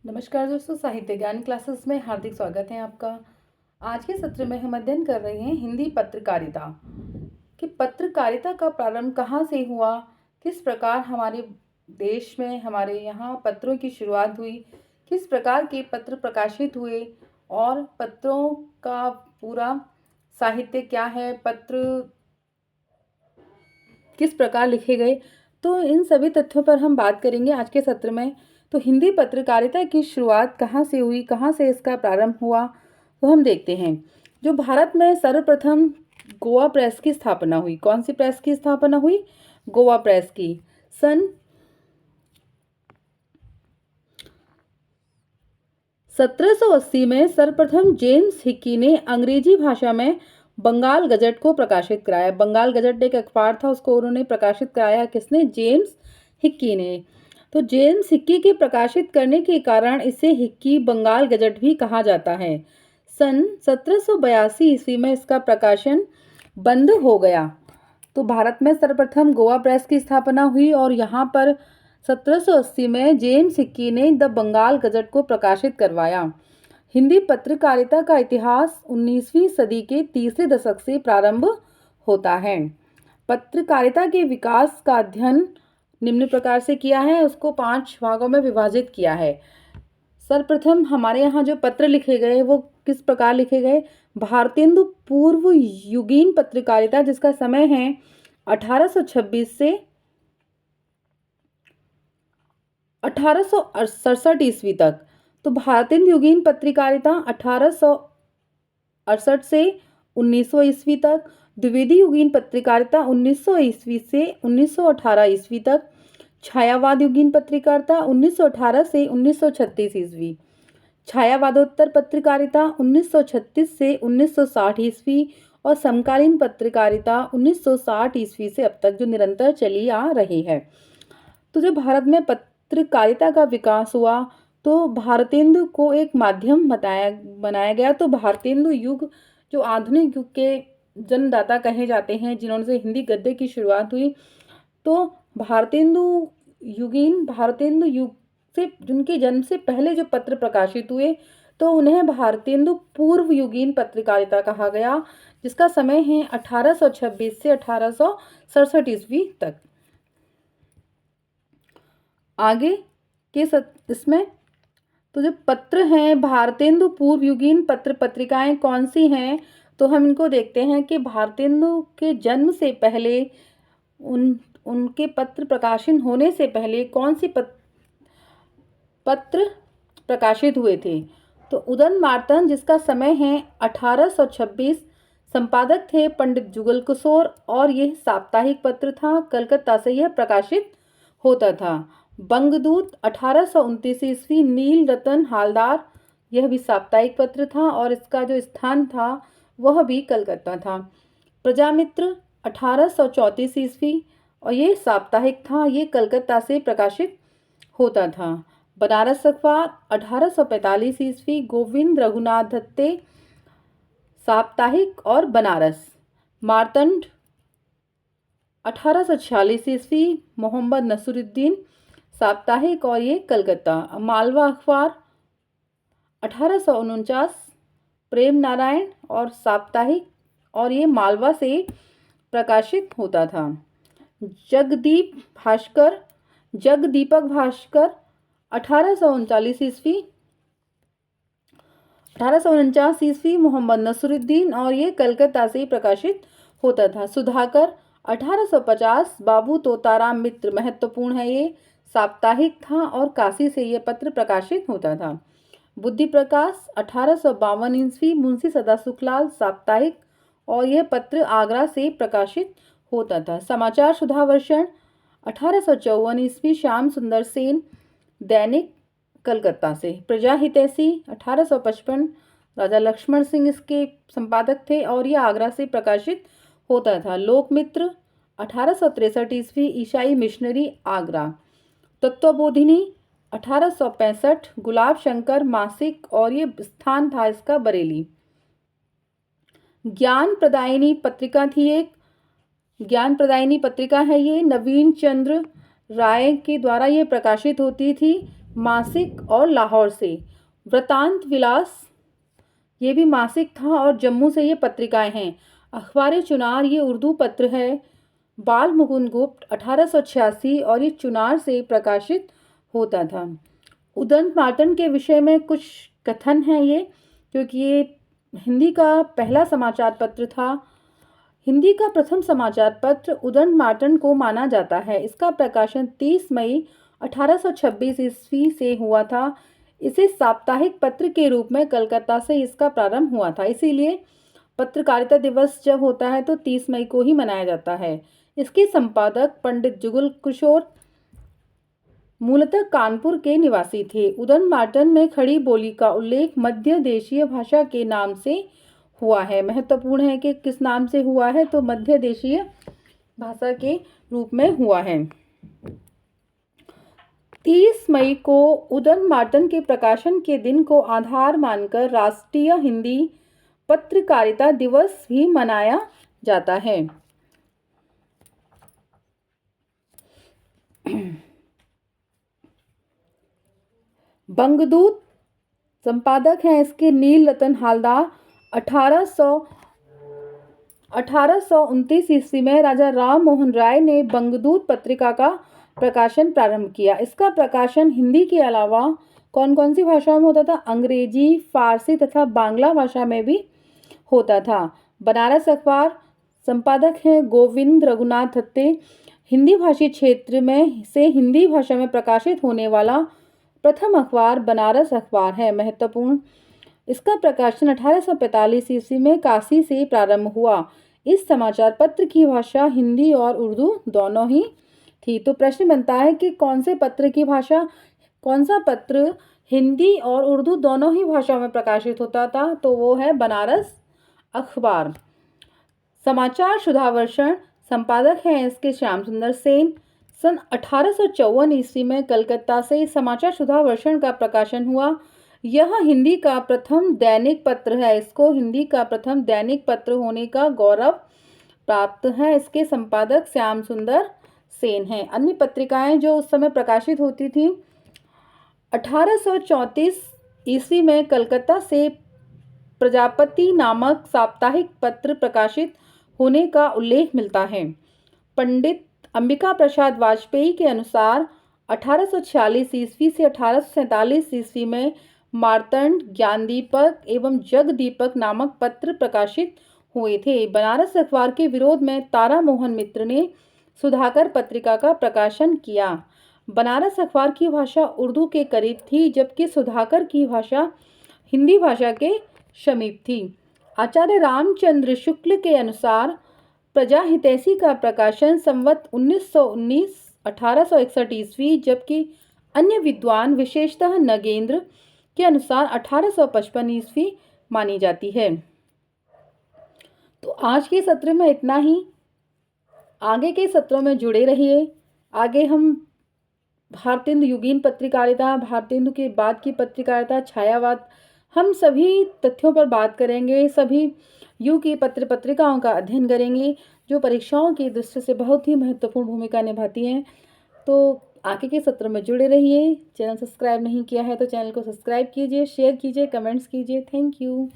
नमस्कार दोस्तों, साहित्य ज्ञान क्लासेस में हार्दिक स्वागत है आपका। आज के सत्र में हम अध्ययन कर रहे हैं हिंदी पत्रकारिता कि पत्रकारिता का प्रारंभ कहाँ से हुआ, किस प्रकार हमारे देश में हमारे यहाँ पत्रों की शुरुआत हुई, किस प्रकार के पत्र प्रकाशित हुए और पत्रों का पूरा साहित्य क्या है, पत्र किस प्रकार लिखे गए। तो इन सभी तथ्यों पर हम बात करेंगे आज के सत्र में। तो हिंदी पत्रकारिता की शुरुआत कहाँ से हुई, कहाँ से इसका प्रारंभ हुआ, तो हम देखते हैं। जो भारत में सर्वप्रथम गोवा प्रेस की स्थापना हुई। कौन सी प्रेस की स्थापना हुई? गोवा प्रेस की। सन 1780 में सर्वप्रथम जेम्स हिक्की ने अंग्रेजी भाषा में बंगाल गजट को प्रकाशित कराया। बंगाल गजट एक अखबार था, उसको उन्होंने प्रकाशित कराया। किसने? जेम्स हिक्की ने। तो जेम्स हिक्की के प्रकाशित करने के कारण इसे हिक्की बंगाल गजट भी कहा जाता है। सन 1782 ईस्वी में इसका प्रकाशन बंद हो गया। तो भारत में सर्वप्रथम गोवा प्रेस की स्थापना हुई और यहाँ पर 1780 में जेम्स हिक्की ने द बंगाल गजट को प्रकाशित करवाया। हिंदी पत्रकारिता का इतिहास 19वीं सदी के तीसरे दशक से प्रारंभ होता है। पत्रकारिता के विकास का अध्ययन निम्न प्रकार से किया है, उसको 5 भागों में विभाजित किया है। सर्वप्रथम हमारे यहाँ जो पत्र लिखे गए वो किस प्रकार लिखे गए? भारतेंदु पूर्व युगीन पत्रकारिता, जिसका समय है 1826 से 1867 ईस्वी तक। तो भारतेंदु युगीन पत्रकारिता 1868 से 1900 ईस्वी तक। द्विवेदी युगीन पत्रकारिता 1900 ईस्वी से 1918 ईस्वी तक। छायावाद युगीन पत्रकारिता 1918 से 1936 ईस्वी। छायावादोत्तर पत्रकारिता 1936 से 1960 ईस्वी और समकालीन पत्रकारिता 1960 ईस्वी से अब तक जो निरंतर चली आ रही है। तो जब भारत में पत्रकारिता का विकास हुआ तो भारतेंदु को एक माध्यम बनाया गया। तो भारतेंदु युग जो आधुनिक युग के जन्मदाता कहे जाते हैं, जिन्होंने से हिंदी गद्य की शुरुआत हुई, तो भारतेंदु युग से जिनके जन्म से पहले जो पत्र प्रकाशित हुए तो उन्हें भारतेंदु पूर्व युगीन पत्रकारिता कहा गया, जिसका समय है 1826 से 1867 ईस्वी तक। आगे के इसमें तो जो पत्र हैं भारतेंदु पूर्व युगीन पत्र पत्रिकाएं कौन सी हैं, तो हम इनको देखते हैं कि भारतेंदु के जन्म से पहले उनके पत्र प्रकाशन होने से पहले कौन सी पत्र प्रकाशित हुए थे। तो उदयन मार्तंड, जिसका समय है 1826, संपादक थे पंडित जुगल किशोर और यह साप्ताहिक पत्र था। कलकत्ता से यह प्रकाशित होता था। बंगदूत 1829 ईस्वी, नील रतन हालदार, यह भी साप्ताहिक पत्र था और इसका जो स्थान था वह भी कलकत्ता था। प्रजामित्र 1834 ईस्वी और ये साप्ताहिक था, ये कलकत्ता से प्रकाशित होता था। बनारस अखबार 1845 ईस्वी, गोविंद रघुनाथ दत्ते, साप्ताहिक और बनारस। मार्तंड 1846 ईस्वी, मोहम्मद नसरुद्दीन, साप्ताहिक और ये कलकत्ता। मालवा अखबार 1849, प्रेम नारायण और साप्ताहिक और ये मालवा से प्रकाशित होता था। जगदीपक भास्कर 1839 ईस्वी, मोहम्मद नसरुद्दीन और ये कलकत्ता से प्रकाशित होता था। सुधाकर 1850, बाबू तोताराम मित्र, महत्वपूर्ण है, ये साप्ताहिक था और काशी से ये पत्र प्रकाशित होता था। बुद्धि प्रकाश 1852 ईस्वी, मुंशी सदासुखलाल, साप्ताहिक और यह पत्र आगरा से प्रकाशित होता था। समाचार सुधावर्षण 1854 ईस्वी, श्याम सुंदर सेन, दैनिक, कलकत्ता से। प्रजा हितैषी 1855, राजा लक्ष्मण सिंह इसके संपादक थे और यह आगरा से प्रकाशित होता था। लोकमित्र 1863 ईस्वी, ईसाई मिशनरी, आगरा। तत्वबोधिनी 1865, गुलाब शंकर मासिक और ये स्थान था इसका बरेली। ज्ञान प्रदायिनी पत्रिका थी एक, ज्ञान प्रदायिनी पत्रिका है ये, नवीन चंद्र राय के द्वारा ये प्रकाशित होती थी। मासिक और लाहौर से। वृतांत विलास ये भी मासिक था और जम्मू से ये पत्रिकाएं हैं। अखबार चुनार ये उर्दू पत्र है। बाल मुकुंद गुप्त 1886 और ये चुनार से प्रकाशित होता था। उदंत मार्तंड के विषय में कुछ कथन है ये, क्योंकि ये हिंदी का पहला समाचार पत्र था। हिंदी का प्रथम समाचार पत्र उदंत मार्तंड को माना जाता है। इसका प्रकाशन 30 मई 1826 ईस्वी से हुआ था। इसे साप्ताहिक पत्र के रूप में कलकत्ता से इसका प्रारंभ हुआ था, इसीलिए पत्रकारिता दिवस जब होता है तो 30 मई को ही मनाया जाता है। इसके संपादक पंडित जुगल किशोर मूलतः कानपुर के निवासी थे। उदंत मार्तंड में खड़ी बोली का उल्लेख मध्य देशीय भाषा के नाम से हुआ है। महत्वपूर्ण है कि किस नाम से हुआ है, तो मध्य देशीय भाषा के रूप में हुआ है। 30 मई को उदंत मार्तंड के प्रकाशन के दिन को आधार मानकर राष्ट्रीय हिंदी पत्रकारिता दिवस भी मनाया जाता है। बंगदूत संपादक हैं इसके नील रतन हालदार। 1829 ईस्वी में राजा राम मोहन राय ने बंगदूत पत्रिका का प्रकाशन प्रारंभ किया। इसका प्रकाशन हिंदी के अलावा कौन कौन सी भाषाओं में होता था? अंग्रेजी, फारसी तथा बांग्ला भाषा में भी होता था। बनारस अखबार संपादक हैं गोविंद रघुनाथ हत्ते। हिंदी भाषी क्षेत्र में से हिंदी भाषा में प्रकाशित होने वाला प्रथम अखबार बनारस अखबार है। महत्वपूर्ण, इसका प्रकाशन 1845 ईस्वी में काशी से प्रारंभ हुआ। इस समाचार पत्र की भाषा हिंदी और उर्दू दोनों ही थी। तो प्रश्न बनता है कि कौन से पत्र की भाषा, कौन सा पत्र हिंदी और उर्दू दोनों ही भाषा में प्रकाशित होता था? तो वो है बनारस अखबार। समाचार सुधावर्षण संपादक हैं इसके श्याम सुंदर सेन। सन 1854 ईस्वी में कलकत्ता से समाचार सुधावर्षण का प्रकाशन हुआ। यह हिंदी का प्रथम दैनिक पत्र है। इसको हिंदी का प्रथम दैनिक पत्र होने का गौरव प्राप्त है। इसके संपादक श्याम सुंदर सेन हैं। अन्य पत्रिकाएं जो उस समय प्रकाशित होती थी, 1834 ईस्वी में कलकत्ता से प्रजापति नामक साप्ताहिक पत्र प्रकाशित होने का उल्लेख मिलता है। पंडित अंबिका प्रसाद वाजपेयी के अनुसार 1846 ईस्वी से 1847 ईस्वी में मार्तंड, ज्ञानदीपक एवं जगदीपक नामक पत्र प्रकाशित हुए थे। बनारस अखबार के विरोध में तारा मोहन मित्र ने सुधाकर पत्रिका का प्रकाशन किया। बनारस अखबार की भाषा उर्दू के करीब थी, जबकि सुधाकर की भाषा हिंदी भाषा के समीप थी। आचार्य रामचंद्र शुक्ल के अनुसार प्रजा हितैषी का प्रकाशन संवत 1919 1861 ईस्वी, जबकि अन्य विद्वान विशेषतः नगेंद्र के अनुसार 1855 ईस्वी मानी जाती है। तो आज के सत्र में इतना ही। आगे के सत्रों में जुड़े रहिए। आगे हम भारतेंदु युगीन पत्रकारिता, भारतेंदु के बाद की पत्रकारिता, छायावाद, हम सभी तथ्यों पर बात करेंगे। सभी युग की पत्र पत्रिकाओं का अध्ययन करेंगे जो परीक्षाओं की दृष्टि से बहुत ही महत्वपूर्ण भूमिका निभाती हैं। तो आगे के सत्र में जुड़े रहिए। चैनल सब्सक्राइब नहीं किया है तो चैनल को सब्सक्राइब कीजिए, शेयर कीजिए, कमेंट्स कीजिए। Thank you.